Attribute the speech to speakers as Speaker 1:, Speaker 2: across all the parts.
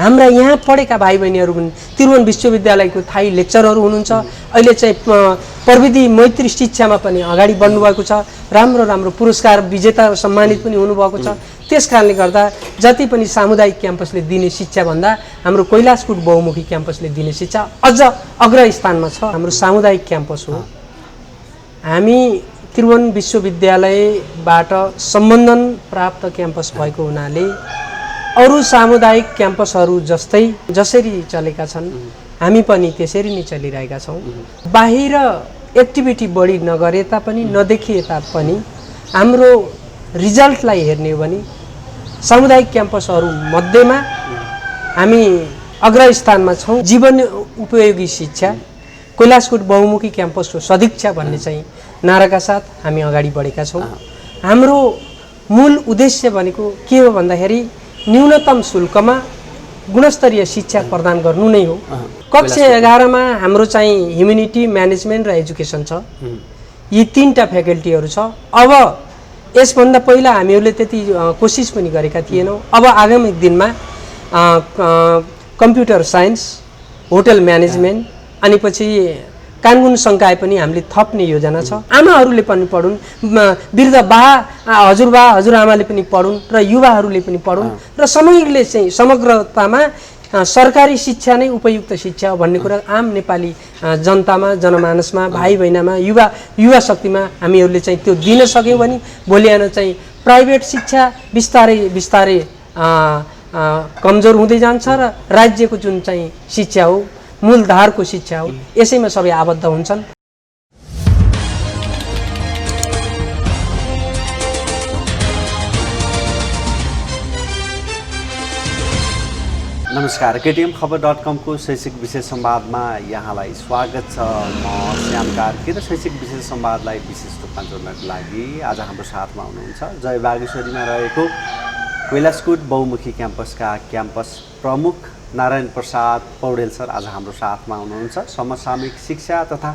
Speaker 1: हाम्रा यहाँ पढेका भाइ बहिनीहरू पनि त्रिभुवन विश्वविद्यालयको थाई लेक्चरहरू हुनुहुन्छ। अहिले चाहिँ प्रविधि मैत्री शिक्षामा पनि अगाडि बढ्नुभएको छ। राम्रो राम्रो पुरस्कार विजेता सम्मानित पनि हुनुभएको छ। त्यसकारणले गर्दा जति पनि सामुदायिक क्याम्पसले दिने शिक्षा भन्दा हाम्रो कैलाशकूट बहुमुखी क्याम्पसले दिने शिक्षा अझ अग्रस्थानमा छ। हाम्रो सामुदायिक क्याम्पस हो। हामी त्रिभुवन विश्वविद्यालयबाट सम्बन्धन प्राप्त क्याम्पस भएको हुनाले अरू सामुदायिक क्याम्पसहरू जस्तै जसरी चलेका छन् हामी पनि त्यसरी नै चलिरहेका छौँ। बाहिर एक्टिभिटी बढी नगरे तापनि नदेखिए तापनि हाम्रो रिजल्टलाई हेर्ने हो भने सामुदायिक क्याम्पसहरू मध्येमा हामी अग्रस्थानमा छौँ। जीवन उपयोगी शिक्षा कैलाशकूट बहुमुखी क्याम्पसको सदिक्षा भन्ने चाहिँ नाराका साथ हामी अगाडि बढेका छौँ। हाम्रो मूल उद्देश्य भनेको के हो भन्दाखेरि न्यूनतम शुल्कमा गुणस्तरीय शिक्षा प्रदान गर्नु नै हो। कक्षा 11 मा हाम्रो चाहिँ ह्युमेनिटी म्यानेजमेन्ट र एजुकेसन छ। यी तीनटा फ्याकल्टीहरू छ। अब यसभन्दा पहिला हामीहरूले त्यति कोसिस पनि गरेका थिएनौँ। अब आगामी दिनमा कम्प्युटर साइन्स, होटल म्यानेजमेन्ट अनि पछि कानुन संकाय पनि हामीले थप्ने योजना छ। आमाहरूले पनि पढुन्, वृद्ध बा हजुरबा हजुरआमाले पनि पढुन् र युवाहरूले पनि पढुन् र समग्रले चाहिँ समग्रतामा सरकारी शिक्षा नै उपयुक्त शिक्षा हो भन्ने कुरा आम नेपाली जनतामा, जनमानसमा, भाइ बहिनीमा, युवा शक्तिमा हामीहरूले चाहिँ त्यो दिन सक्यौँ भने भोलि आएर चाहिँ प्राइभेट शिक्षा बिस्तारै बिस्तारै कमजोर हुँदै जान्छ र राज्यको जुन चाहिँ शिक्षा हो, मूलधारको शिक्षा हो, यसैमा सबै आबद्ध हुन्छन्।
Speaker 2: नमस्कार, केटीएम खबर.com को शैक्षिक विशेष संवादमा यहाँलाई स्वागत छ। म श्याम कार्की र शैक्षिक विशेष संवादलाई विशेष रूपमा जोड्नको लागि आज हाम्रो साथमा हुनुहुन्छ जय बागेश्वरीमा रहेको कैलाशकूट बहुमुखी क्याम्पसका क्याम्पस प्रमुख नारायण प्रसाद पौडेल सर आज हाम्रो साथमा हुनुहुन्छ। समसामयिक शिक्षा तथा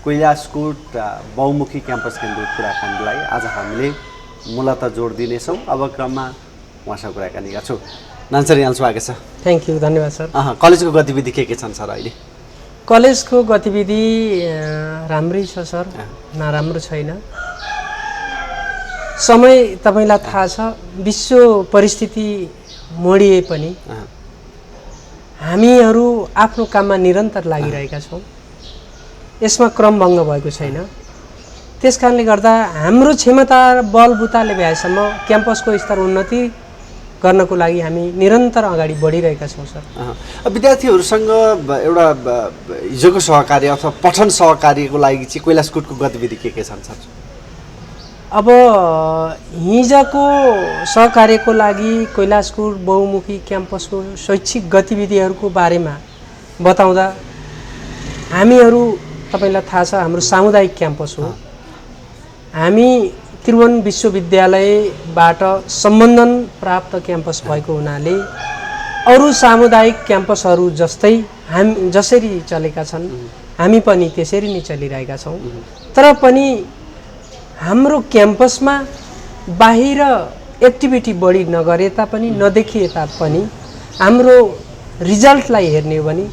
Speaker 2: कैलाशकूट बहुमुखी क्याम्पस केन्द्रित कुराकानीलाई आज हामीले मूलतः जोड दिनेछौँ। अब क्रममा उहाँसँग कुराकानी गर्छौँ। नान्सर यहाँ स्वागत छ।
Speaker 1: थ्याङ्क यू, धन्यवाद सर।
Speaker 2: कलेजको गतिविधि के छन् सर अहिले?
Speaker 1: कलेजको गतिविधि राम्रै छ सर, नराम्रो छैन। समय तपाईँलाई थाहा छ, विश्व परिस्थिति मोडिए पनि हामीहरू आफ्नो काममा निरन्तर लागिरहेका छौँ। यसमा क्रमभङ्ग भएको छैन। त्यसकारणले गर्दा हाम्रो क्षमता बलबुताले भएसम्म क्याम्पसको स्तर उन्नति गर्नको लागि हामी निरन्तर अगाडि बढिरहेका छौँ सर।
Speaker 2: विद्यार्थीहरूसँग एउटा हिजोको सहकार्य अथवा पठन सहकार्यको लागि चाहिँ कैलाशकूटको गतिविधि के छन् सर?
Speaker 1: अब हिजोको सहकार्यको लागि कैलाशकूट बहुमुखी क्याम्पसको शैक्षिक गतिविधिहरूको बारेमा बताउँदा हामीहरू तपाईँलाई थाहा छ हाम्रो सामुदायिक क्याम्पस हो। हामी त्रिभुवन विश्वविद्यालयबाट सम्बन्धन प्राप्त क्याम्पस भएको हुनाले अरू सामुदायिक क्याम्पसहरू जस्तै जसरी चलेका छन् हामी पनि त्यसरी नै चलिरहेका छौँ। तर पनि हाम्रो क्याम्पसमा बाहिर एक्टिभिटी बढी नगरे तापनि नदेखिए तापनि हाम्रो रिजल्टलाई हेर्ने हो भने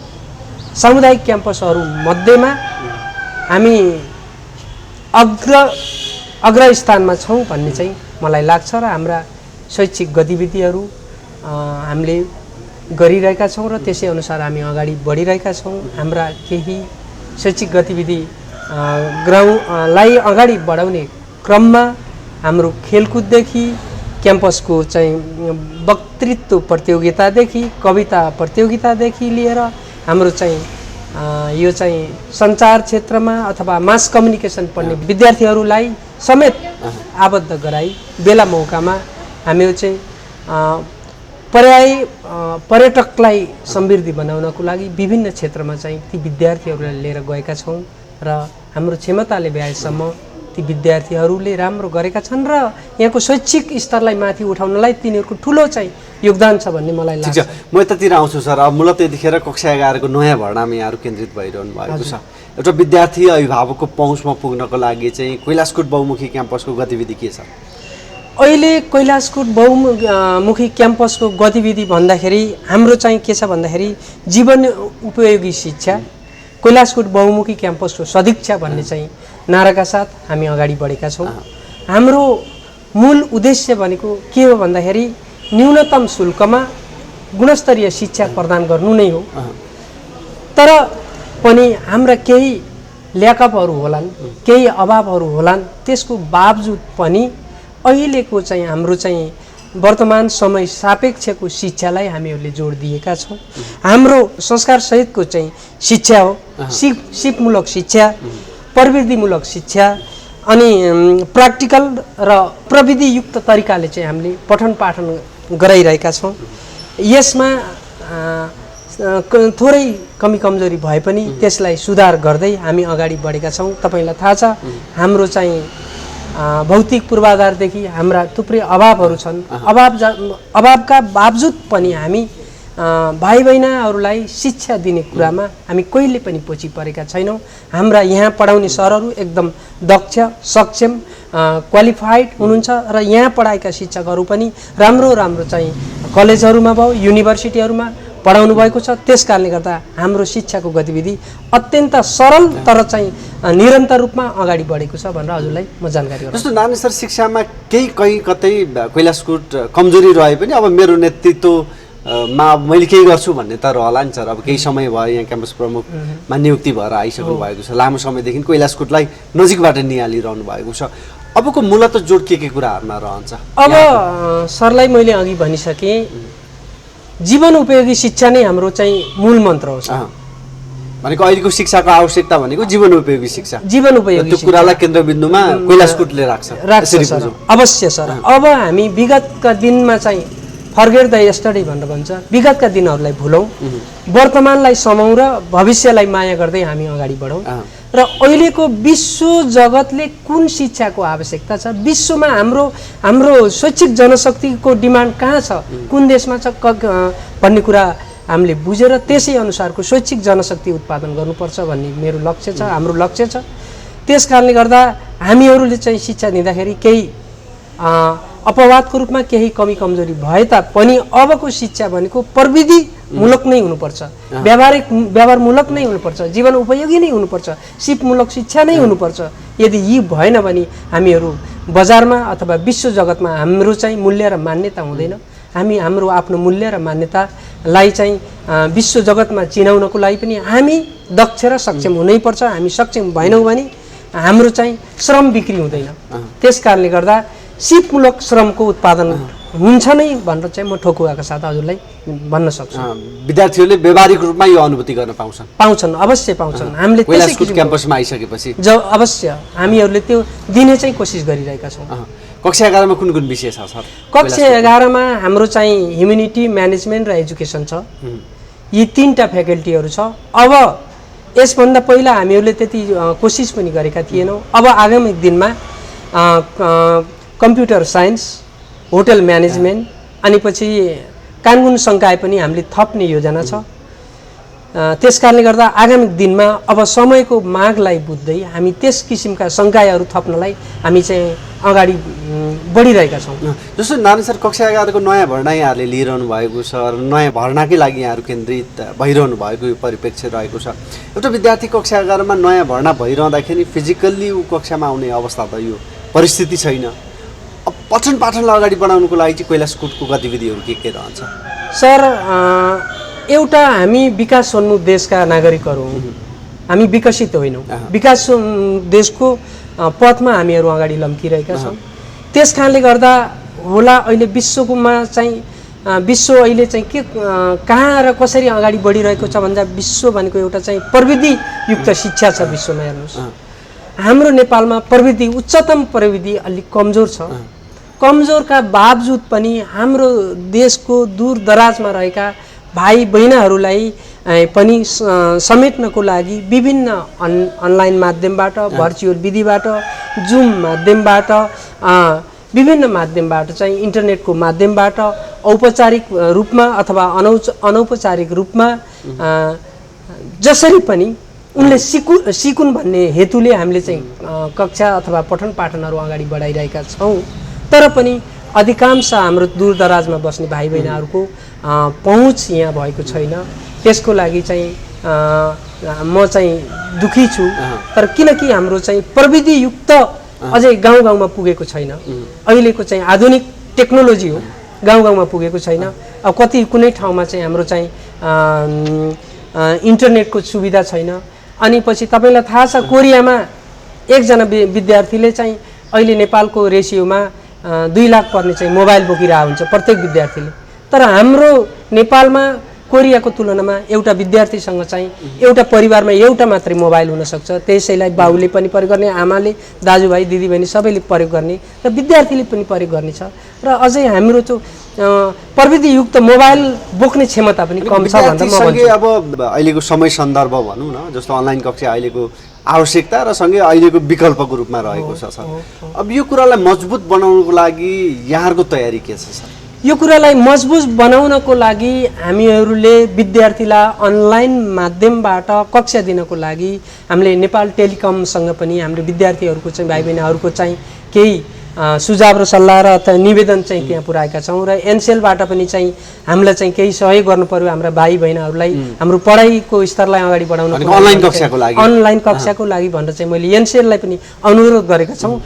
Speaker 1: सामुदायिक क्याम्पसहरू मध्येमा हामी अग्रस्थानमा छौँ भन्ने चाहिँ मलाई लाग्छ र हाम्रा शैक्षिक गतिविधिहरू हामीले गरिरहेका छौँ र त्यसै अनुसार हामी अगाडि बढिरहेका छौँ। हाम्रा केही शैक्षिक गतिविधि लाई अगाडि बढाउने क्रममा हाम्रो खेलकुददेखि क्याम्पसको चाहिँ वक्तृत्व प्रतियोगितादेखि कविता प्रतियोगितादेखि लिएर हाम्रो चाहिँ यो चाहिँ सञ्चार क्षेत्रमा अथवा मास कम्युनिकेसन पढ्ने विद्यार्थीहरूलाई समेत आबद्ध गराई बेला मौकामा हामीहरू चाहिँ पर्यटकलाई समृद्धि बनाउनको लागि विभिन्न क्षेत्रमा चाहिँ ती विद्यार्थीहरूलाई लिएर गएका छौँ र हाम्रो क्षमताले भ्याएसम्म ती विद्यार्थीहरूले राम्रो गरेका छन् र यहाँको शैक्षिक स्तरलाई माथि उठाउनलाई तिनीहरूको ठुलो चाहिँ योगदान छ भन्ने मलाई लाग्छ।
Speaker 2: म यतातिर आउँछु सर। अब मूलतः यतिखेर कक्षा 11 को नयाँ भर्नामा यहाँहरू केन्द्रित भइरहनु भएको छ। एउटा विद्यार्थी अभिभावकको पहुँचमा पुग्नको लागि चाहिँ कैलाशकूट बहुमुखी क्याम्पसको गतिविधि के छ?
Speaker 1: अहिले कैलाशकुट बहुमुखी क्याम्पसको गतिविधि भन्दाखेरि हाम्रो चाहिँ के छ भन्दाखेरि जीवन उपयोगी शिक्षा कैलाशकुट बहुमुखी क्याम्पसको सदिक्षा भन्ने चाहिँ नाराका साथ हामी अगाडि बढेका छौँ। हाम्रो मूल उद्देश्य भनेको के हो भन्दाखेरि न्यूनतम शुल्कमा गुणस्तरीय शिक्षा प्रदान गर्नु नै हो। तर पनि हाम्रा केही ल्याकअपहरू होलान्, केही अभावहरू होलान्, त्यसको बावजुद पनि अहिलेको चाहिँ हाम्रो चाहिँ वर्तमान समय सापेक्षको शिक्षालाई हामीहरूले जोड दिएका छौँ। हाम्रो संस्कार सहितको चाहिँ शिक्षा हो, सिपमूलक शिक्षा, प्रविधिमूलक शिक्षा अनि प्र्याक्टिकल र प्रविधियुक्त तरिकाले चाहिँ हामीले पठन पाठन गराइरहेका छौँ। यसमा थोरै कमी कमजोरी भए पनि त्यसलाई सुधार गर्दै हामी अगाडि बढेका छौँ। तपाईँलाई थाहा छ हाम्रो चाहिँ भौतिक पूर्वाधारदेखि हाम्रा थुप्रै अभावहरू छन्। अभावका बावजुद पनि हामी भाइ बहिनीहरूलाई शिक्षा दिने कुरामा हामी कहिले पनि पछि परेका छैनौँ। हाम्रा यहाँ पढाउने सरहरू एकदम दक्ष, सक्षम, क्वालिफाइड हुनुहुन्छ र यहाँ पढाएका शिक्षकहरू पनि राम्रो राम्रो चाहिँ कलेजहरूमा भयो, युनिभर्सिटीहरूमा पढाउनु भएको छ। त्यसकारणले गर्दा हाम्रो शिक्षाको गतिविधि अत्यन्त सरल तर चाहिँ निरन्तर रूपमा अगाडि बढेको छ भनेर हजुरलाई म जानकारी गराउँछु।
Speaker 2: जस्तो नानी सर शिक्षामा कहीँ कतै कैलाशकुट कमजोरी रहे पनि अब मेरो नेतृत्वमा मैले केही गर्छु भन्ने त रहला नि सर। अब केही समय भयो यहाँ क्याम्पस प्रमुखमा नियुक्ति भएर आइसक्नु भएको छ, लामो समयदेखि कैलाशकुटलाई नजिकबाट निहालिरहनु भएको छ। अबको मूलत जोड के कुराहरूमा रहन्छ?
Speaker 1: अब सरलाई मैले अघि भनिसकेँ, जीवन उपयोगी शिक्षा नै हाम्रो चाहिँ मूल मन्त्र हो।
Speaker 2: भनेको अहिलेको शिक्षाको आवश्यकता भनेको जीवन उपयोगी शिक्षा,
Speaker 1: जीवन उपयोगी
Speaker 2: त्यो कुरालाई केन्द्रबिन्दुमा कैलाशकुटले राख्छ
Speaker 1: सर। अवश्य सर। अब हामी विगतका दिनमा चाहिँ फर्गेट द यस्टरडे भनेर भन्छ, विगतका दिनहरूलाई भुलौँ, वर्तमानलाई समाउँ र भविष्यलाई माया गर्दै हामी अगाडि बढौँ। र अहिलेको विश्व जगतले कुन शिक्षाको आवश्यकता छ, विश्वमा हाम्रो शैक्षिक जनशक्तिको डिमान्ड कहाँ छ, कुन देशमा छ भन्ने कुरा हामीले बुझेर त्यसै अनुसारको शैक्षिक जनशक्ति उत्पादन गर्नुपर्छ भन्ने मेरो लक्ष्य छ, हाम्रो लक्ष्य छ। त्यस कारणले गर्दा हामीहरूले चाहिँ शिक्षा दिँदाखेरि केही अपवादको रूपमा केही कमी कमजोरी भए तापनि अबको शिक्षा भनेको प्रविधिमूलक नै हुनुपर्छ, व्यवहारमूलक नै हुनुपर्छ, जीवन उपयोगी नै हुनुपर्छ, सिपमूलक शिक्षा नै हुनुपर्छ। यदि यी भएन भने हामीहरू बजारमा अथवा विश्व जगतमा हाम्रो चाहिँ मूल्य र मान्यता हुँदैन। हामी हाम्रो आफ्नो मूल्य र मान्यतालाई चाहिँ विश्व जगतमा चिनाउनको लागि पनि हामी दक्ष र सक्षम हुनैपर्छ। हामी सक्षम भएनौँ भने हाम्रो चाहिँ श्रम बिक्री हुँदैन। त्यस कारणले गर्दा सिपमूलक श्रमको उत्पादन हुन्छ नै भनेर चाहिँ म ठोकुवाका साथ हजुरलाई भन्न सक्छु।
Speaker 2: विद्यार्थीहरूले व्यावहारिक रूपमा यो अनुभूति गर्न पाउँछन्,
Speaker 1: अवश्य पाउँछन्। हामीले
Speaker 2: कैलाशकुट क्याम्पसमा आइसकेपछि
Speaker 1: अवश्य हामीहरूले त्यो दिने चाहिँ कोसिस गरिरहेका छौँ।
Speaker 2: कक्षा 11मा कुन विषय छ सर?
Speaker 1: कक्षा 11मा हाम्रो चाहिँ ह्युमेनिटी, म्यानेजमेन्ट र एजुकेसन छ। यी 3टा फ्याकल्टीहरू छ। अब यसभन्दा पहिला हामीहरूले त्यति कोसिस पनि गरेका थिएनौँ। अब आगामी दिनमा कम्प्युटर साइन्स, होटल म्यानेजमेन्ट अनि पछि कानुन संकाय पनि हामीले थप्ने योजना छ। त्यस कारणले गर्दा आगामी दिनमा अब समयको मागलाई बुझ्दै हामी त्यस किसिमका संकायहरू थप्नलाई हामी चाहिँ अगाडि बढिरहेका छौँ।
Speaker 2: जस्तो नानी सर कक्षा 11को नयाँ भर्ना यहाँहरूले लिइरहनु भएको छ र नयाँ भर्नाकै लागि यहाँहरू केन्द्रित भइरहनु भएको यो परिप्रेक्ष्य रहेको छ। एउटा विद्यार्थी कक्षा 11मा नयाँ भर्ना भइरहँदाखेरि फिजिकल्ली ऊ कक्षामा आउने अवस्था त यो परिस्थिति छैन। अब पठन पाठनलाई अगाडि बढाउनुको लागि चाहिँ कैलाशकुटको गतिविधिहरू के रहन्छ?
Speaker 1: सर, एउटा हामी विकासोन्मुख देशका नागरिकहरू हौँ, हामी विकसित होइनौँ। विकास देशको पथमा हामीहरू अगाडि लम्किरहेका छौँ। त्यस कारणले गर्दा होला अहिले विश्वकोमा चाहिँ विश्व अहिले चाहिँ के कहाँ र कसरी अगाडि बढिरहेको छ भन्दा विश्व भनेको एउटा चाहिँ प्रविधियुक्त शिक्षा छ विश्वमा। हेर्नुहोस्, हाम्रो नेपालमा प्रविधि, उच्चतम प्रविधि अलिक कमजोर छ। कमजोरका बावजुद पनि हाम्रो देशको दूर दराजमा रहेका भाइ बहिनीहरूलाई पनि समेट्नको लागि विभिन्न अनलाइन माध्यमबाट, भर्चुअल विधिबाट, जुम माध्यमबाट, विभिन्न माध्यमबाट चाहिँ इन्टरनेटको माध्यमबाट औपचारिक रूपमा अथवा अनौपचारिक रूपमा जसरी पनि उनले सिकुन् भन्ने हेतुले हामीले चाहिँ कक्षा अथवा पठन पाठनहरू अगाडि बढाइरहेका छौँ। तर पनि अधिकांश हाम्रो दूरदराजमा बस्ने भाइ बहिनीहरूको पहुँच यहाँ भएको छैन। त्यसको लागि चाहिँ म चाहिँ दुखी छु। तर किनकि हाम्रो चाहिँ प्रविधियुक्त अझै गाउँ गाउँमा पुगेको छैन। अहिलेको चाहिँ आधुनिक टेक्नोलोजी हो, गाउँ गाउँमा पुगेको छैन। अब कति कुनै ठाउँमा चाहिँ हाम्रो चाहिँ इन्टरनेटको सुविधा छैन। अनि पछि तपाईँलाई थाहा छ कोरियामा एकजना विद्यार्थीले चाहिँ अहिले नेपालको रेसियोमा 2 लाख पर्ने चाहिँ मोबाइल बोकिरहेको हुन्छ प्रत्येक विद्यार्थीले। तर हाम्रो नेपालमा कोरियाको तुलनामा एउटा विद्यार्थीसँग चाहिँ एउटा परिवारमा एउटा मात्रै मोबाइल हुनसक्छ। त्यसैलाई बाउले पनि प्रयोग गर्ने, आमाले, दाजुभाइ, दिदीबहिनी सबैले प्रयोग गर्ने र विद्यार्थीले पनि प्रयोग गर्ने छ। र अझै हाम्रो त्यो प्रविधियुक्त मोबाइल बोक्ने क्षमता पनि कम छ भन्दा म भन्छु।
Speaker 2: अब अहिलेको समय सन्दर्भ भनौँ न, जस्तो अनलाइन कक्षा अहिलेको आवश्यकता र सँगै अहिलेको विकल्पको रूपमा रहेको छ सर। अब यो कुरालाई मजबुत बनाउनको लागि यहाँहरूको तयारी के छ सर?
Speaker 1: यो कुरालाई मजबुत बनाउनको लागि हामीहरूले विद्यार्थीलाई अनलाइन माध्यमबाट कक्षा दिनको लागि हामीले नेपाल टेलिकमसँग पनि हाम्रो विद्यार्थीहरूको चाहिँ भाइ बहिनीहरूको चाहिँ केही सुझाव र सल्लाह र निवेदन चाहिँ त्यहाँ पुर्याएका छौँ। र एनसेलबाट पनि चाहिँ हामीलाई चाहिँ केही सहयोग गर्नु पर्यो हाम्रा भाइ बहिनीहरूलाई हाम्रो पढाइको स्तरलाई अगाडि बढाउन, अनलाइन कक्षाको लागि भनेर चाहिँ मैले एनसेललाई पनि अनुरोध गरेका छौँ।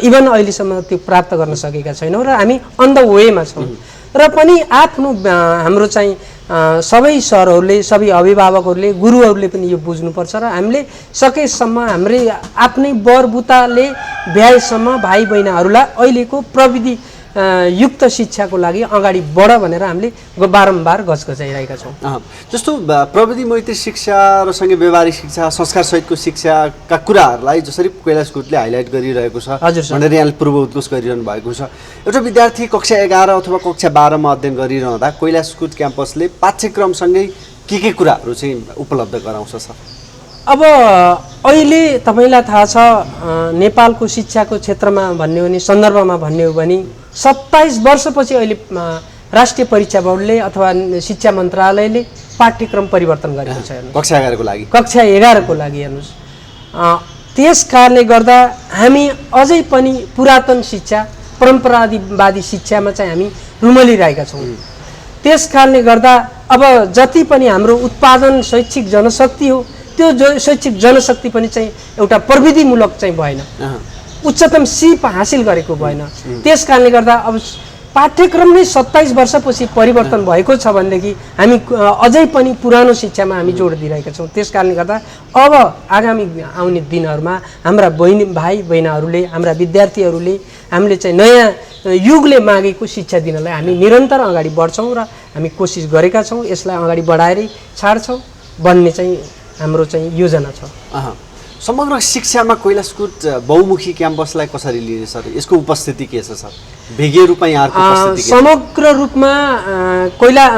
Speaker 1: इभन अहिलेसम्म त्यो प्राप्त गर्न सकेका छैनौँ र हामी अन द वेमा छौँ। र पनि आफ्नो हाम्रो चाहिँ सबै सरहरूले, सबै अभिभावकहरूले, गुरुहरूले पनि यो बुझ्नुपर्छ र हामीले सकेसम्म हाम्रै आफ्नै बरबुताले भ्याएसम्म भाइ बहिनीहरूलाई अहिलेको प्रविधि युक्त शिक्षाको लागि अगाडि बढ भनेर हामीले बारम्बार गजगजाइरहेका छौँ।
Speaker 2: जस्तो प्रविधि मैत्री शिक्षा र सँगै व्यवहारिक शिक्षा, संस्कार सहितको शिक्षाका कुराहरूलाई जसरी कैलाश कुटले हाइलाइट गरिरहेको छ भनेर यहाँले पूर्व उद्घोष गरिरहनु भएको छ। एउटा विद्यार्थी कक्षा 11 अथवा कक्षा 12 मा अध्ययन गरिरहँदा कैलाश कुट क्याम्पसले पाठ्यक्रमसँगै के कुराहरू चाहिँ उपलब्ध गराउँछ सर?
Speaker 1: अब अहिले तपाईँलाई थाहा छ नेपालको शिक्षाको क्षेत्रमा भन्ने हो भने, सन्दर्भमा भन्ने हो भने 27 वर्षपछि अहिले राष्ट्रिय परीक्षा बोर्डले अथवा शिक्षा मन्त्रालयले पाठ्यक्रम परिवर्तन गरेको छ।
Speaker 2: कक्षा 11 को लागि,
Speaker 1: कक्षा 11 को लागि हेर्नुहोस्। त्यस कारणले गर्दा हामी अझै पनि पुरातन शिक्षा, परम्परावादी शिक्षामा चाहिँ हामी रुमलिरहेका छौँ। त्यस कारणले गर्दा अब जति पनि हाम्रो उत्पादन शैक्षिक जनशक्ति हो त्यो शैक्षिक जनशक्ति पनि चाहिँ एउटा प्रविधिमूलक चाहिँ भएन, उच्चतम सिप हासिल गरेको भएन। त्यस कारणले गर्दा अब पाठ्यक्रम नै 27 वर्षपछि परिवर्तन भएको छ भनेदेखि हामी अझै पनि पुरानो शिक्षामा हामी जोड दिइरहेका छौँ। त्यस कारणले गर्दा अब आगामी आउने दिनहरूमा हाम्रा भाइ बहिनीहरूले, हाम्रा विद्यार्थीहरूले हामीले चाहिँ नयाँ युगले मागेको शिक्षा दिनलाई हामी निरन्तर अगाडि बढ्छौँ र हामी कोसिस गरेका छौँ। यसलाई अगाडि बढाएरै छाड्छौँ भन्ने चाहिँ हाम्रो चाहिँ योजना छ।
Speaker 2: समग्र शिक्षामा कैलाशकुट बहुमुखी क्याम्पसलाई कसरी लिने सर? यसको उपस्थिति के छ सर? भेगीय रूपमा यहाँको उपस्थिति के छ?
Speaker 1: समग्र रूपमा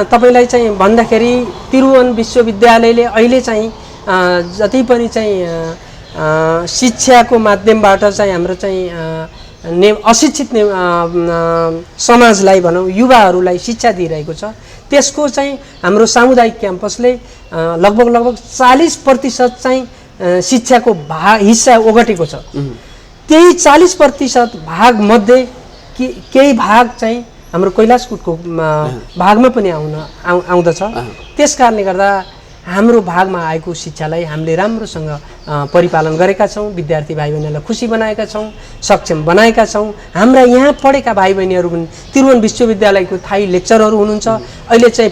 Speaker 1: तपाईँलाई चाहिँ भन्दाखेरि त्रिभुवन विश्वविद्यालयले अहिले चाहिँ जति पनि चाहिँ शिक्षाको माध्यमबाट चाहिँ हाम्रो चाहिँ अशिक्षित समाजलाई भनौँ, युवाहरूलाई शिक्षा दिइरहेको छ। त्यसको चाहिँ हाम्रो सामुदायिक क्याम्पसले लगभग 40% चाहिँ शिक्षाको हिस्सा ओगटेको छ। त्यही 40% भाग मध्ये केही भाग चाहिँ हाम्रो कैलाशकुटको भागमा पनि आउँदछ। त्यस कारणले गर्दा हाम्रो भागमा आएको शिक्षालाई हामीले राम्रोसँग परिपालन गरेका छौँ। विद्यार्थी भाइ बहिनीलाई खुसी बनाएका छौँ, सक्षम बनाएका छौँ। हाम्रा यहाँ पढेका भाइ बहिनीहरू पनि त्रिभुवन विश्वविद्यालयको थाई लेक्चरहरू हुनुहुन्छ। अहिले चाहिँ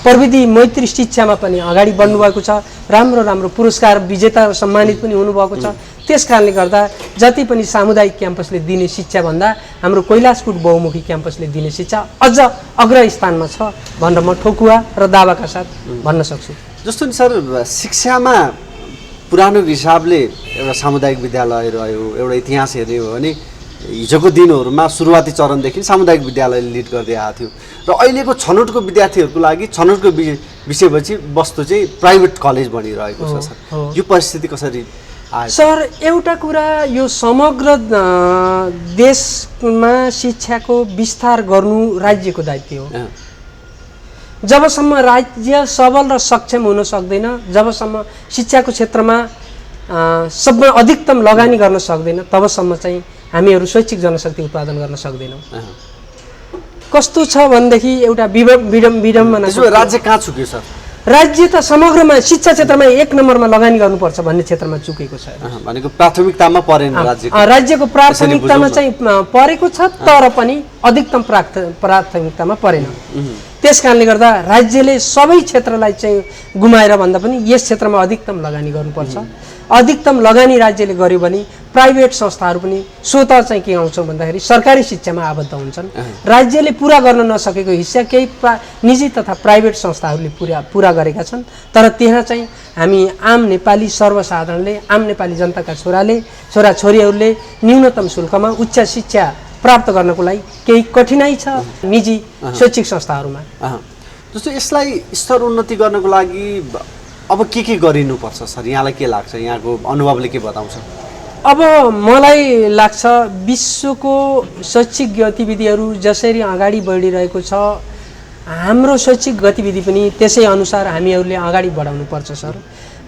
Speaker 1: प्रविधि मैत्री शिक्षामा पनि अगाडि बढ्नुभएको छ। राम्रो राम्रो पुरस्कार विजेता सम्मानित पनि हुनुभएको छ। त्यस कारणले गर्दा जति पनि सामुदायिक क्याम्पसले दिने शिक्षाभन्दा हाम्रो कैलाशकुट बहुमुखी क्याम्पसले दिने शिक्षा अझ अग्रस्थानमा छ भनेर म ठोकुवा र दावाका साथ भन्न सक्छु।
Speaker 2: जस्तो नि सर, शिक्षामा पुरानो हिसाबले एउटा सामुदायिक विद्यालय रह्यो, एउटा इतिहास हेर्ने हो भने हिजोको दिनहरूमा सुरुवाती चरणदेखि सामुदायिक विद्यालयले लिड गर्दै आएको थियो र अहिलेको छनौटको विद्यार्थीहरूको लागि छनौटको विषयपछि वस्तु चाहिँ प्राइभेट कलेज बनिरहेको छ सर। यो परिस्थिति कसरी आयो
Speaker 1: सर? एउटा कुरा, यो समग्र देशमा शिक्षाको विस्तार गर्नु राज्यको दायित्व हो। जबसम्म राज्य सबल र सक्षम हुन सक्दैन, जबसम्म शिक्षाको क्षेत्रमा सबभन्दा अधिकतम लगानी गर्न सक्दैन, तबसम्म चाहिँ हामीहरू शैक्षिक जनशक्ति उत्पादन गर्न सक्दैनौँ। कस्तो छ भनेदेखि एउटा विडम्बना।
Speaker 2: राज्य कहाँ चुक्यो सर?
Speaker 1: राज्य त समग्रमा शिक्षा क्षेत्रमा 1 नम्बरमा लगानी गर्नुपर्छ भन्ने क्षेत्रमा चुकेको छ।
Speaker 2: भनेको प्राथमिकतामा परेन राज्यको।
Speaker 1: राज्यको प्राथमिकतामा चाहिँ परेको छ तर पनि अधिकतम प्राथमिकतामा परेन। त्यस कारणले गर्दा राज्यले सबै क्षेत्रलाई चाहिँ गुमाएर भन्दा पनि यस क्षेत्रमा अधिकतम लगानी गर्नुपर्छ। अधिकतम लगानी राज्यले गर्यो भने प्राइभेट संस्थाहरू पनि स्वत चाहिँ के आउँछन् भन्दाखेरि सरकारी शिक्षामा आबद्ध हुन्छन्। राज्यले पुरा गर्न नसकेको हिस्सा केही निजी तथा प्राइभेट संस्थाहरूले पुरा गरेका छन्। तर त्यहाँ चाहिँ हामी आम नेपाली सर्वसाधारणले, आम नेपाली जनताका छोराछोरीहरूले न्यूनतम शुल्कमा उच्च शिक्षा प्राप्त गर्नको लागि केही कठिनाइ छ निजी शैक्षिक संस्थाहरूमा।
Speaker 2: जस्तो यसलाई स्तर उन्नति गर्नको लागि अब के गरिनुपर्छ सर? यहाँलाई के लाग्छ? यहाँको अनुभवले के बताउँछ?
Speaker 1: अब मलाई लाग्छ विश्वको शैक्षिक गतिविधिहरू जसरी अगाडि बढिरहेको छ हाम्रो शैक्षिक गतिविधि पनि त्यसै अनुसार हामीहरूले अगाडि बढाउनुपर्छ सर।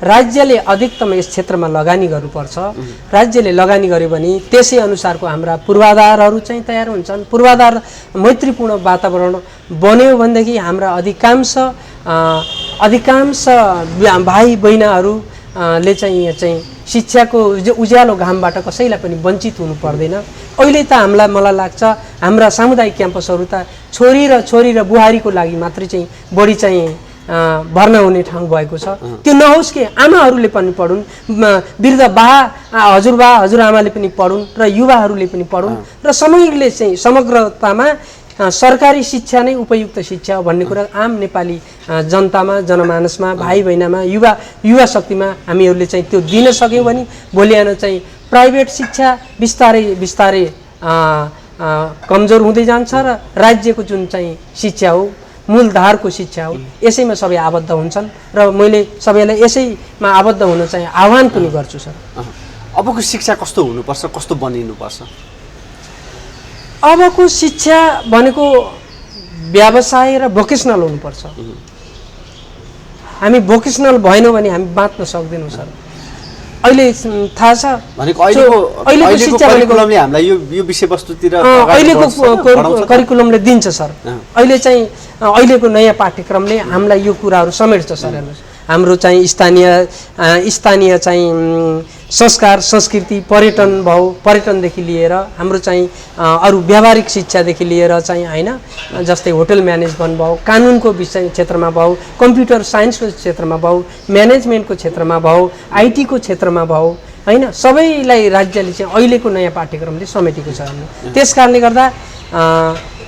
Speaker 1: राज्यले अधिकतम यस क्षेत्रमा लगानी गर्नुपर्छ। राज्यले लगानी गर्यो भने त्यसै अनुसारको हाम्रा पूर्वाधारहरू चाहिँ तयार हुन्छन्। पूर्वाधार मैत्रीपूर्ण वातावरण बन्यो भनेदेखि हाम्रा अधिकांश भाइ बहिनीहरूले चाहिँ शिक्षाको उज्यालो घामबाट कसैलाई पनि वञ्चित हुनु पर्दैन। अहिले त मलाई लाग्छ हाम्रा सामुदायिक क्याम्पसहरू त छोरी र बुहारीको लागि मात्रै चाहिँ बढी चाहिँ भर्ना हुने ठाउँ भएको छ। त्यो नहोस् कि आमाहरूले पनि पढुन्, वृद्ध हजुरआमाले पनि पढुन् र युवाहरूले पनि पढुन् र समग्रले चाहिँ समग्रतामा सरकारी शिक्षा नै उपयुक्त शिक्षा हो भन्ने कुरा आम नेपाली जनतामा, जनमानसमा, भाइ बहिनीमा, युवा शक्तिमा हामीहरूले चाहिँ त्यो दिन सक्यौँ भने भोलि आएर चाहिँ प्राइभेट शिक्षा बिस्तारै कमजोर हुँदै जान्छ र राज्यको जुन चाहिँ शिक्षा हो, मूलधारको शिक्षा हो, यसैमा सबै आबद्ध हुन्छन् र मैले सबैलाई यसैमा आबद्ध हुन चाहिँ आह्वान पनि गर्छु सर।
Speaker 2: अबको शिक्षा कस्तो हुनुपर्छ, कस्तो बनिनुपर्छ?
Speaker 1: अबको शिक्षा भनेको व्यवसाय र भोकेसनल हुनुपर्छ। हामी भोकेसनल भएनौँ भने हामी बाँच्न सक्दैनौँ सर। अहिले थाहा छ
Speaker 2: भनेको अहिलेको शिक्षा करिकुलमले हामीलाई यो विषयवस्तुतिर
Speaker 1: अहिलेको करिकुलमले दिन्छ सर। अहिले चाहिँ अहिलेको नयाँ पाठ्यक्रमले हामीलाई यो कुराहरू समेट्छ सर। हेर्नुहोस् हाम्रो चाहिँ स्थानीय चाहिँ संस्कार, संस्कृति, पर्यटनदेखि लिएर हाम्रो चाहिँ अरू व्यावहारिक शिक्षादेखि लिएर चाहिँ हैन, जस्तै होटल म्यानेजमेन्ट भयो, कानुनको विषय क्षेत्रमा भयो, कम्प्युटर साइन्सको क्षेत्रमा भयो, म्यानेजमेन्टको क्षेत्रमा भयो, आइटीको क्षेत्रमा भयो हैन, सबैलाई राज्यले चाहिँ अहिलेको नयाँ पाठ्यक्रमले समेटेको छ। त्यस कारणले गर्दा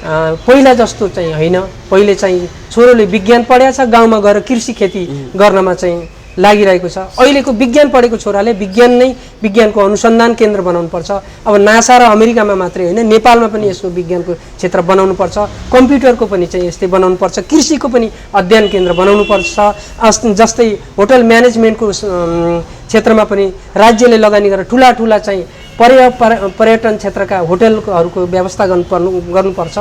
Speaker 1: पहिला जस्तो चाहिँ हैन, पहिले चाहिँ छोरोले विज्ञान पढेको छ गाउँमा गएर कृषि खेती गर्नमा चाहिँ लागिरहेको छ। अहिलेको विज्ञान पढेको छोराले विज्ञानको अनुसन्धान केन्द्र बनाउनुपर्छ। अब नासा र अमेरिकामा मात्रै होइन, नेपालमा पनि यसको विज्ञानको क्षेत्र बनाउनुपर्छ। कम्प्युटरको पनि चाहिँ यस्तै बनाउनुपर्छ। कृषिको पनि अध्ययन केन्द्र बनाउनुपर्छ। जस्तै होटल म्यानेजमेन्टको क्षेत्रमा पनि राज्यले लगानी गरेर ठुला चाहिँ पर्यटन क्षेत्रका होटलहरूको व्यवस्था गर्नुपर्छ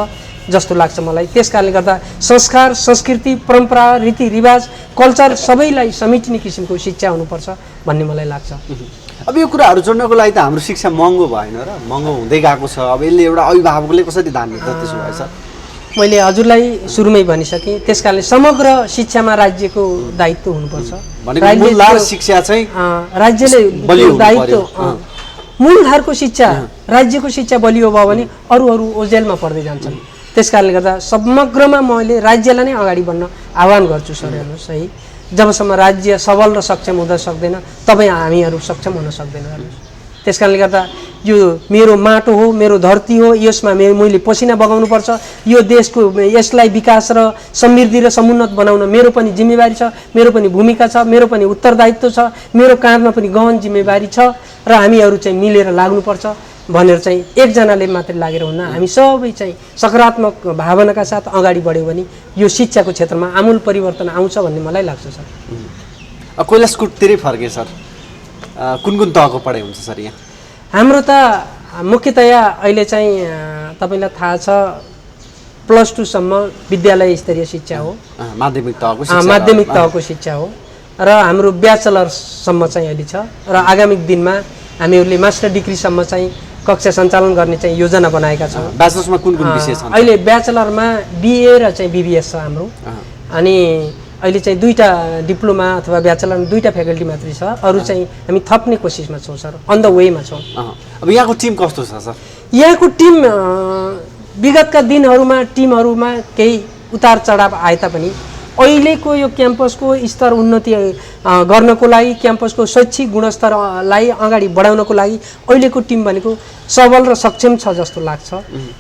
Speaker 1: जस्तो लाग्छ मलाई। त्यस कारणले गर्दा संस्कार, संस्कृति, परम्परा, रीतिरिवाज, कल्चर सबैलाई समेट्ने किसिमको शिक्षा हुनुपर्छ भन्ने मलाई लाग्छ।
Speaker 2: अब यो कुराहरू जोड्नको लागि त हाम्रो शिक्षा महँगो भएन र? महँगो हुँदै गएको छ। अब यसले एउटा अभिभावकले कसरी धान्ने त त्यसो भएछ?
Speaker 1: मैले हजुरलाई सुरुमै भनिसकेँ। त्यस कारणले समग्र शिक्षामा राज्यको दायित्व हुनुपर्छ।
Speaker 2: मूलधार शिक्षा चाहिँ
Speaker 1: राज्यले दायित्व, मूलधारको शिक्षा, राज्यको शिक्षा बलियो भयो भने अरू ओझेलमा पर्दै जान्छन्। त्यस कारणले गर्दा समग्रमा मैले राज्यलाई नै अगाडि बढ्न आह्वान गर्छु सर। हेर्नुहोस् है, जबसम्म राज्य सबल र सक्षम हुन सक्दैन तबै हामीहरू सक्षम हुन सक्दैन। हेर्नुहोस्, त्यस कारणले गर्दा यो मेरो माटो हो, मेरो धरती हो, यसमा मैले पसिना बगाउनुपर्छ। यो देशको यसलाई विकास र समृद्धि र समुन्नत बनाउन मेरो पनि जिम्मेवारी छ, मेरो पनि भूमिका छ, मेरो पनि उत्तरदायित्व छ, मेरो काँधमा पनि गहन जिम्मेवारी छ र हामीहरू चाहिँ मिलेर लाग्नुपर्छ भनेर चाहिँ एकजनाले मात्रै लागेर हुन्न, हामी सबै चाहिँ सकारात्मक भावनाका साथ अगाडि बढ्यो भने यो शिक्षाको क्षेत्रमा आमूल परिवर्तन आउँछ भन्ने मलाई लाग्छ सर।
Speaker 2: कैलाशकूटतिरै फर्के सर, कुन तहको पढाइ हुन्छ सर यहाँ?
Speaker 1: हाम्रो त मुख्यतया अहिले चाहिँ तपाईँलाई थाहा छ +2 सम्म विद्यालय स्तरीय शिक्षा हो,
Speaker 2: माध्यमिक
Speaker 1: तहको शिक्षा हो र हाम्रो ब्याचलरसम्म चाहिँ अहिले छ र आगामी दिनमा हामीहरूले मास्टर डिग्रीसम्म चाहिँ कक्षा सञ्चालन गर्ने चाहिँ योजना बनाएका छौँ।
Speaker 2: ब्याचलर्समा कुन कुन विषय छन्?
Speaker 1: अहिले ब्याचलरमा बिए र चाहिँ बिबिएस छ हाम्रो। अनि अहिले चाहिँ 2टा डिप्लोमा अथवा ब्याचलरमा 2टा फ्याकल्टी मात्रै छ, अरू चाहिँ हामी थप्ने कोसिसमा छौँ सर, अन द वेमा छौँ।
Speaker 2: अब यहाँको टिम कस्तो छ सर?
Speaker 1: यहाँको टिम विगतका दिनहरूमा टिमहरूमा केही उतार चढाव आए तापनि अहिलेको यो क्याम्पसको स्तर उन्नति गर्नको लागि, क्याम्पसको शैक्षिक गुणस्तरलाई अगाडि बढाउनको लागि अहिलेको टिम भनेको सबल र सक्षम छ जस्तो लाग्छ।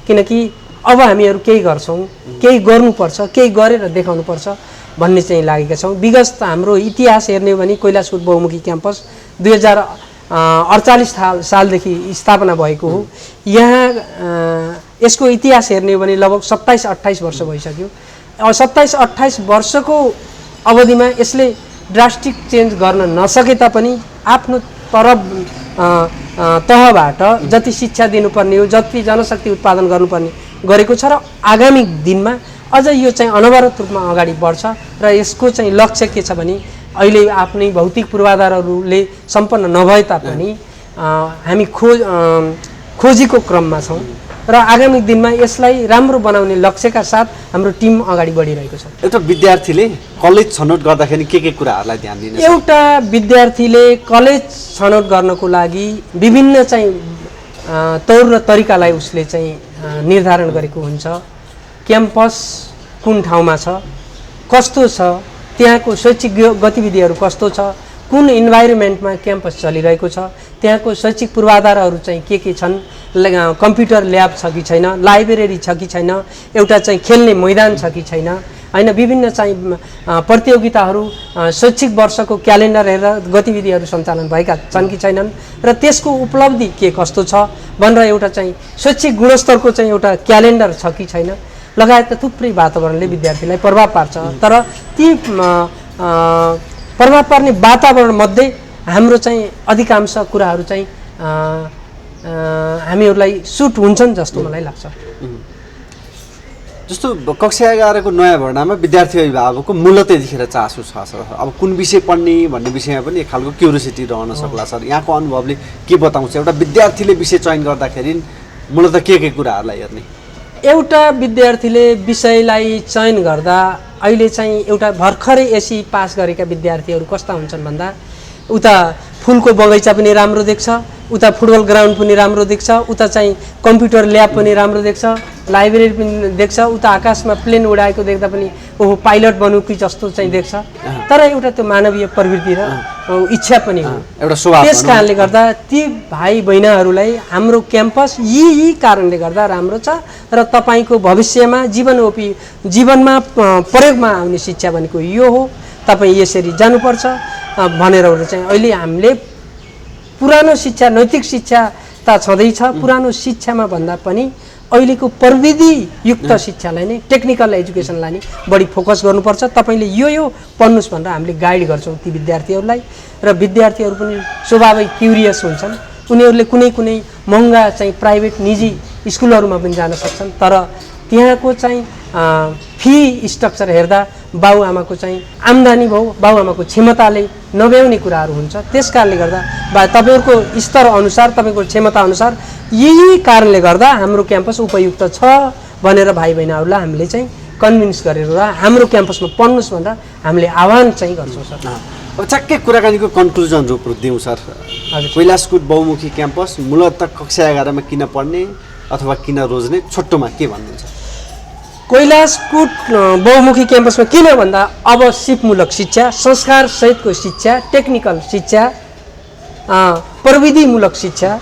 Speaker 1: किनकि अब हामीहरू केही गर्छौँ, केही गर्नुपर्छ, केही गरेर देखाउनुपर्छ भन्ने चाहिँ लागेका छौँ। विगत हाम्रो इतिहास हेर्ने हो भने कैलाशकूट बहुमुखी क्याम्पस 2048 सालदेखि स्थापना भएको हो। यहाँ यसको इतिहास हेर्ने हो भने लगभग 27-28 वर्ष भइसक्यो। 27-28 वर्षको अवधिमा यसले ड्रास्टिक चेन्ज गर्न नसके तापनि आफ्नो तहबाट जति शिक्षा दिनुपर्ने हो, जति जनशक्ति उत्पादन गर्नुपर्ने गरेको छ र आगामी दिनमा अझ यो चाहिँ अनवरत रूपमा अगाडि बढ्छ। र यसको चाहिँ लक्ष्य के छ भने अहिले आफ्नै भौतिक पूर्वाधारहरूले सम्पन्न नभए तापनि हामी खोजीको क्रममा छौँ र आगामी दिनमा यसलाई राम्रो बनाउने लक्ष्यका साथ हाम्रो टिम अगाडि बढिरहेको छ।
Speaker 2: एउटा विद्यार्थीले कलेज छनौट गर्दाखेरि के कुराहरूलाई ध्यान दिने?
Speaker 1: एउटा विद्यार्थीले कलेज छनौट गर्नको लागि विभिन्न चाहिँ तौर र तरिकालाई उसले चाहिँ निर्धारण गरेको हुन्छ। क्याम्पस कुन ठाउँमा छ, कस्तो छ, त्यहाँको शैक्षिक गतिविधिहरू कस्तो छ, कुन इन्भाइरोमेन्टमा क्याम्पस चलिरहेको छ, त्यहाँको शैक्षिक पूर्वाधारहरू चाहिँ के छन्, कम्प्युटर ल्याब छ कि छैन, लाइब्रेरी छ कि छैन, एउटा चाहिँ खेल्ने मैदान छ कि छैन, होइन, विभिन्न चाहिँ प्रतियोगिताहरू शैक्षिक वर्षको क्यालेन्डर हेरेर गतिविधिहरू सञ्चालन भएका छन् कि छैनन् र त्यसको उपलब्धि के कस्तो छ भनेर एउटा चाहिँ शैक्षिक गुणस्तरको चाहिँ एउटा क्यालेन्डर छ कि छैन लगायतका थुप्रै वातावरणले विद्यार्थीलाई प्रभाव पार्छ। तर ती प्रभाव पार्ने वातावरणमध्ये हाम्रो चाहिँ अधिकांश कुराहरू चाहिँ हामीहरूलाई सुट हुन्छन् जस्तो मलाई लाग्छ।
Speaker 2: जस्तो कक्षा 11 को नयाँ भर्नामा विद्यार्थी अभिभावकको मूलत यतिखेर चासो छ सर। अब कुन विषय पढ्ने भन्ने विषयमा पनि एक खालको क्युरियोसिटी रहन सक्ला सर। यहाँको अनुभवले के बताउँछ एउटा विद्यार्थीले विषय चयन गर्दाखेरि मूलत के कुराहरूलाई हेर्ने?
Speaker 1: एउटा विद्यार्थीले विषयलाई चयन गर्दा अहिले चाहिँ एउटा भर्खरै एसी पास गरेका विद्यार्थीहरू कस्ता हुन्छन् भन्दा उता फुलको बगैँचा पनि राम्रो देख्छ, उता फुटबल ग्राउन्ड पनि राम्रो देख्छ, उता चाहिँ कम्प्युटर ल्याब पनि राम्रो देख्छ, लाइब्रेरी पनि देख्छ, उता आकाशमा प्लेन उडाएको देख्दा पनि ओहो पाइलट बनु कि जस्तो चाहिँ देख्छ। तर एउटा त्यो मानवीय प्रवृत्ति र इच्छा पनि हो।
Speaker 2: एउटा स्वभाव।
Speaker 1: त्यस कारणले गर्दा ती भाइ बहिनीहरूलाई हाम्रो क्याम्पस यी कारणले गर्दा राम्रो छ र तपाईँको भविष्यमा जीवनमा प्रयोगमा आउने शिक्षा भनेको यो हो, तपाईँ यसरी जानुपर्छ भनेर चाहिँ अहिले हामीले पुरानो शिक्षा, नैतिक शिक्षा त छँदैछ, पुरानो शिक्षामा भन्दा पनि अहिलेको प्रविधियुक्त शिक्षालाई नै, टेक्निकल एजुकेसनलाई नै बढी फोकस गर्नुपर्छ। तपाईँले यो पढ्नुहोस् भनेर हामीले गाइड गर्छौँ ती विद्यार्थीहरूलाई र विद्यार्थीहरू पनि स्वाभाविक क्युरियस हुन्छन्। उनीहरूले कुनै महँगा चाहिँ प्राइभेट निजी स्कुलहरूमा पनि जान सक्छन्, तर त्यहाँको चाहिँ फी स्ट्रक्चर हेर्दा बाबुआमाको चाहिँ आम्दानी बाबुआमाको क्षमताले नभ्याउने कुराहरू हुन्छ। त्यस कारणले गर्दा तपाईँहरूको स्तर अनुसार, तपाईँको क्षमता अनुसार यही कारणले गर्दा हाम्रो क्याम्पस उपयुक्त छ भनेर भाइ बहिनीहरूलाई हामीले चाहिँ कन्भिन्स गरेर हाम्रो क्याम्पसमा पढ्नुहोस् भनेर हामीले आह्वान चाहिँ गर्छौँ सर।
Speaker 2: अब ठ्याक्कै कुराकानीको कन्क्लुजन रूप दिउँ सर। कैलाशकूट बहुमुखी क्याम्पस मूलतः कक्षा 11 मा किन पढ्ने अथवा किन रोज्ने, छोटोमा के भन्नुहुन्छ?
Speaker 1: कैलाशकूट बहुमुखी क्याम्पसमा किन भन्दा अब सिपमूलक शिक्षा, संस्कार सहितको शिक्षा, टेक्निकल शिक्षा, प्रविधिमूलक शिक्षा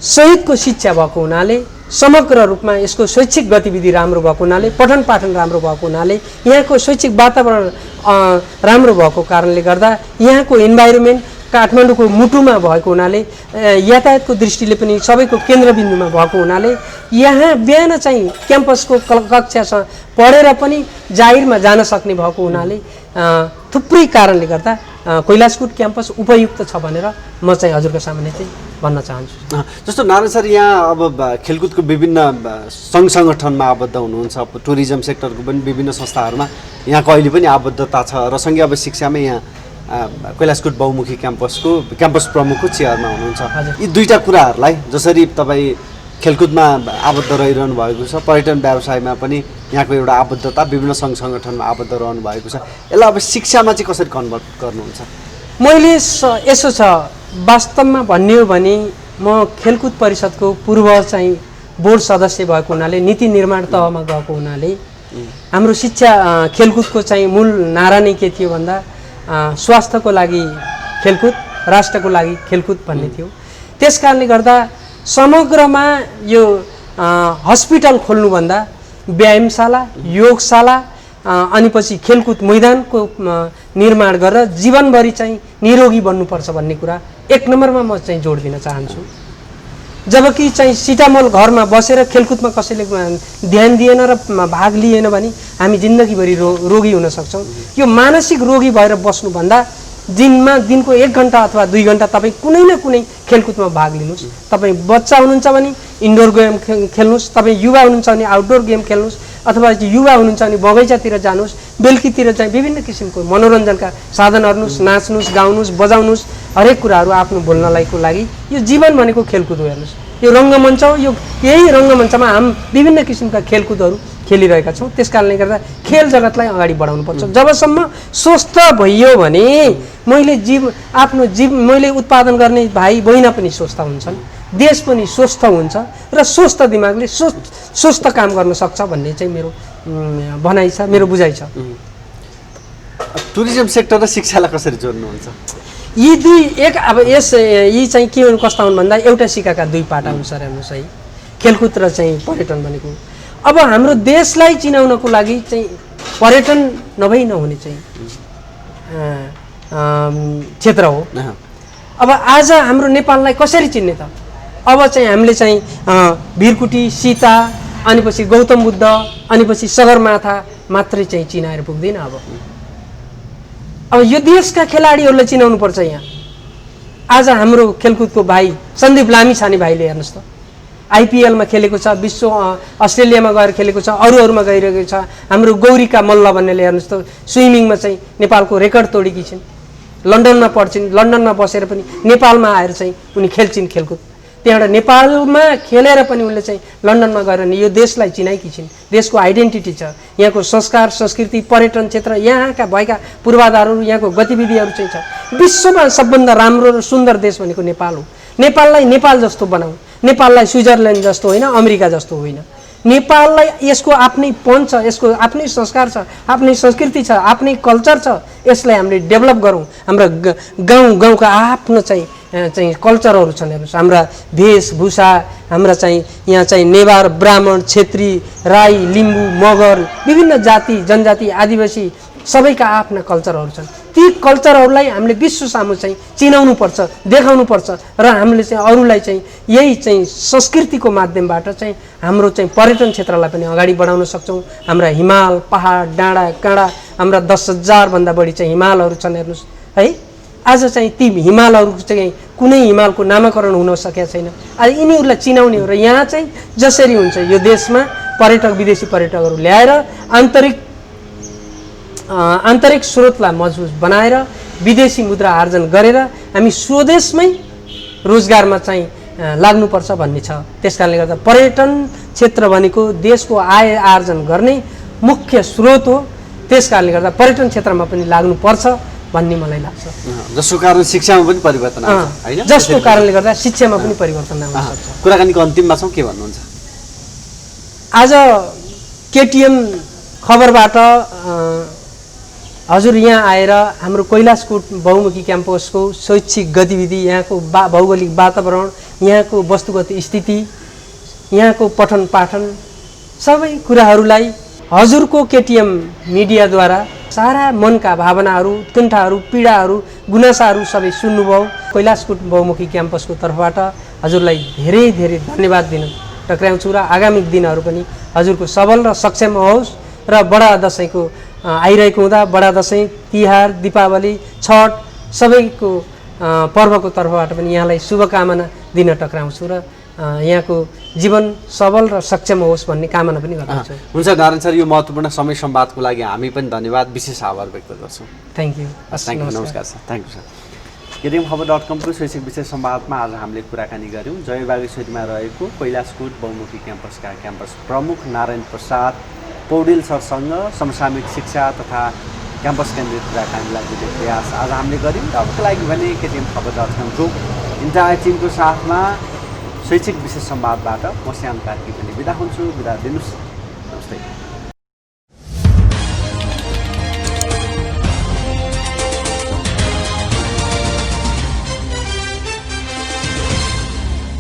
Speaker 1: सहितको शिक्षा भएको हुनाले, समग्र रूपमा यसको शैक्षिक गतिविधि राम्रो भएको हुनाले, पठन पाठन राम्रो भएको हुनाले, यहाँको शैक्षिक वातावरण राम्रो भएको कारणले गर्दा, यहाँको इन्भाइरोमेन्ट काठमाडौँको मुटुमा भएको हुनाले, यातायातको दृष्टिले पनि सबैको केन्द्रबिन्दुमा भएको हुनाले, यहाँ बिहान चाहिँ क्याम्पसको कक्षासँग पढेर पनि जाहिरमा जान सक्ने भएको हुनाले थुप्रै कारणले गर्दा कैलाशकूट क्याम्पस उपयुक्त छ भनेर म चाहिँ हजुरको सामने चाहिँ भन्न चाहन्छु।
Speaker 2: जस्तो नारायण सर, यहाँ अब खेलकुदको विभिन्न सङ्घ सङ्गठनमा आबद्ध हुनुहुन्छ, टुरिज्म सेक्टरको पनि विभिन्न संस्थाहरूमा यहाँको अहिले पनि आबद्धता छ र सँगै अब शिक्षामै यहाँ कैलाशकुट बहुमुखी क्याम्पस प्रमुखको चेयरमा हुनुहुन्छ। यी दुईटा कुराहरूलाई जसरी तपाईँ खेलकुदमा आबद्ध रहिरहनु भएको छ, पर्यटन व्यवसायमा पनि यहाँको एउटा आबद्धता, विभिन्न सङ्घ सङ्गठनमा आबद्ध रहनु भएको छ, यसलाई अब शिक्षामा चाहिँ कसरी कन्भर्ट गर्नुहुन्छ?
Speaker 1: मैले यसो छ, वास्तवमा भन्ने हो भने म खेलकुद परिषदको पूर्व चाहिँ बोर्ड सदस्य भएको हुनाले, नीति निर्माण तहमा गएको हुनाले हाम्रो शिक्षा खेलकुदको चाहिँ मूल नारा नै के थियो भन्दा स्वास्थ्यको लागि खेलकुद, राष्ट्रको लागि खेलकुद भन्ने थियो। त्यस कारणले गर्दा समग्रमा यो हस्पिटल खोल्नुभन्दा व्यायामशाला, योगशाला अनि पछि खेलकुद मैदानको निर्माण गरेर जीवनभरि चाहिँ निरोगी बन्नुपर्छ भन्ने कुरा एक नम्बरमा म चाहिँ जोड दिन चाहन्छु। जबकि चाहिँ सिटामोल घरमा बसेर खेलकुदमा कसैले ध्यान दिएन र भाग लिएन भने हामी जिन्दगीभरि रोगी हुन सक्छौँ। यो मानसिक रोगी भएर बस्नुभन्दा दिनको 1 घन्टा अथवा 2 घन्टा तपाईँ कुनै न कुनै खेलकुदमा भाग लिनुहोस्। तपाईँ बच्चा हुनुहुन्छ भने इन्डोर गेम खेल्नुहोस्, तपाईँ युवा हुनुहुन्छ भने आउटडोर गेम खेल्नुहोस्, अथवा युवा हुनुहुन्छ भने बगैँचातिर जानुहोस्, बेलुकीतिर चाहिँ विभिन्न किसिमको मनोरञ्जनका साधन हेर्नुहोस्, नाच्नुहोस्, गाउनुहोस्, बजाउनुहोस्, हरेक कुराहरू आफ्नो बोल्नलाईको लागि यो जीवन भनेको खेलकुद हो। हेर्नुहोस्, यो रङ्गमञ्च हो, यही रङ्गमञ्चमा हामी विभिन्न किसिमका खेलकुदहरू खेलिरहेका छौँ। त्यस कारणले गर्दा खेल जगतलाई अगाडि बढाउनुपर्छ। जबसम्म स्वस्थ भइयो भने मैले उत्पादन गर्ने भाइ बहिनी पनि स्वस्थ हुन्छन्, देश पनि स्वस्थ हुन्छ र स्वस्थ दिमागले स्वस्थ काम गर्न सक्छ भन्ने चाहिँ मेरो भनाइ छ, मेरो बुझाइ छ।
Speaker 2: टुरिज्म सेक्टर र शिक्षालाई कसरी जोड्नुहुन्छ?
Speaker 1: यी दुई यी चाहिँ के हुन्, कस्ता हुन् भन्दा एउटा सिक्काका दुई पाटा हुन् सर। हेर्नुहोस् है, खेलकुद र चाहिँ पर्यटन भनेको अब हाम्रो देशलाई चिनाउनको लागि चाहिँ पर्यटन नहुने चाहिँ क्षेत्र हो। अब आज हाम्रो नेपाललाई कसरी चिन्ने त? अब चाहिँ हामीले चाहिँ भिरकुटी, सीता, अनि पछि गौतम बुद्ध, अनि पछि सगरमाथा मात्रै चाहिँ चिनाएर पुग्दैन। अब यो देशका खेलाडीहरूलाई चिनाउनु पर्छ। यहाँ आज हाम्रो खेलकुदको भाइ सन्दीप लामिछाने भाइले हेर्नुहोस् त, आइपिएलमा खेलेको छ, विश्व अस्ट्रेलियामा गएर खेलेको छ, अरूमा गइरहेको छ। हाम्रो गौरीका मल्ल भन्नेले हेर्नुहोस् त, स्विमिङमा चाहिँ नेपालको रेकर्ड तोडेकी छिन्। लन्डनमा पढ्छिन्, लन्डनमा बसेर पनि नेपालमा आएर चाहिँ उनी खेल्छिन् खेलकुद। त्यहाँबाट नेपालमा खेलेर पनि उनले चाहिँ लन्डनमा गएर यो देशलाई चिनाएकी छिन्। देशको आइडेन्टिटी छ, यहाँको संस्कार, संस्कृति, पर्यटन क्षेत्र, यहाँका भएका पूर्वाधारहरू, यहाँको गतिविधिहरू चाहिँ छ। विश्वमा सबभन्दा राम्रो र सुन्दर देश भनेको नेपाल हो। नेपाललाई नेपाल जस्तो बनाऊ, नेपाललाई स्विजरल्यान्ड जस्तो होइन, अमेरिका जस्तो होइन। नेपाललाई यसको आफ्नै पन छ, यसको आफ्नै संस्कार छ, आफ्नै संस्कृति छ, आफ्नै कल्चर छ। यसलाई हामीले डेभलप गरौँ। हाम्रा गाउँका आफ्नो चाहिँ कल्चरहरू छन्। हेर्नुहोस्, हाम्रा वेशभूषा, हाम्रा चाहिँ यहाँ चाहिँ नेवार, ब्राह्मण, छेत्री, राई, लिम्बू, मगर, विभिन्न जाति जनजाति, आदिवासी सबैका आफ्ना कल्चरहरू छन्। ती कल्चरहरूलाई हामीले विश्व सामु चाहिँ चिनाउनु पर्छ, देखाउनु पर्छ र हामीले चाहिँ अरूलाई चाहिँ यही चाहिँ संस्कृतिको माध्यमबाट चाहिँ हाम्रो चाहिँ पर्यटन क्षेत्रलाई पनि अगाडि बढाउन सक्छौँ। हाम्रा हिमाल, पहाड, डाँडा काँडा, हाम्रा 10,000 भन्दा बढी चाहिँ हिमालहरू छन्। हेर्नुहोस् है, आज चाहिँ ती हिमालहरू चाहिँ कुनै हिमालको नामाकरण हुन सकेको छैन। आज यिनीहरूलाई चिनाउने हो र यहाँ चाहिँ जसरी हुन्छ यो देशमा पर्यटक, विदेशी पर्यटकहरू ल्याएर आन्तरिक स्रोतलाई मजबुत बनाएर विदेशी मुद्रा आर्जन गरेर हामी स्वदेशमै रोजगारमा चाहिँ लाग्नुपर्छ भन्ने छ। त्यसकारणले गर्दा पर्यटन क्षेत्र भनेको देशको आय आर्जन गर्ने मुख्य स्रोत हो। त्यसकारणले गर्दा पर्यटन क्षेत्रमा पनि लाग्नुपर्छ भन्ने मलाई लाग्छ।
Speaker 2: जसको कारण शिक्षामा पनि परिवर्तन आउँछ हैन?
Speaker 1: जसको कारणले गर्दा शिक्षामा पनि परिवर्तन आउन सक्छ।
Speaker 2: कुराकानीको अन्तिममा छौँ, के भन्नुहुन्छ?
Speaker 1: आज केटिएम खबरबाट हजुर यहाँ आएर हाम्रो कैलाशकुट बहुमुखी क्याम्पसको शैक्षिक गतिविधि, यहाँको भौगोलिक वातावरण, यहाँको वस्तुगत स्थिति, यहाँको पठन पाठन सबै कुराहरूलाई हजुरको केटिएम मिडियाद्वारा सारा मनका भावनाहरू, उत्कण्ठाहरू, पीडाहरू, गुनासाहरू सबै सुन्नुभयो। कैलाशकुट बहुमुखी क्याम्पसको तर्फबाट हजुरलाई धेरै धेरै धन्यवाद दिन टक्राउँछु र आगामी दिनहरू पनि हजुरको सबल र सक्षम होस् र बडा दसैँको आइरहेको हुँदा बडा दसैँ, तिहार, दीपावली, छठ सबैको पर्वको तर्फबाट पनि यहाँलाई शुभकामना दिन टक्राउँछु र यहाँको जीवन सबल र सक्षम होस् भन्ने कामना पनि गर्दछु।
Speaker 2: हुन्छ नारायण सर, यो महत्त्वपूर्ण समय संवादको लागि हामी पनि धन्यवाद, विशेष आभार व्यक्त गर्छौँ।
Speaker 1: Thank you.
Speaker 2: नमस्कार सर, थ्याङ्क यू सर। KTM-खबर.com को शैक्षिक विशेष संवादमा आज हामीले कुराकानी गऱ्यौँ जय बागेश्वरीमा रहेको कैलाशकोट बहुमुखी क्याम्पसका क्याम्पस प्रमुख नारायण प्रसाद पौडेल सरसँग समसामयिक शिक्षा तथा क्याम्पस केन्द्रित कुराकानीलाई जुट्ने प्रयास आज हामीले गऱ्यौँ। र अबको लागि भने KTM-खबर.com को इन्टायर टिमको साथमा शैक्षिक विशेष संवादबाट म श्याम कार्की पनि बिदा हुन्छु। बिदा दिनुहोस्।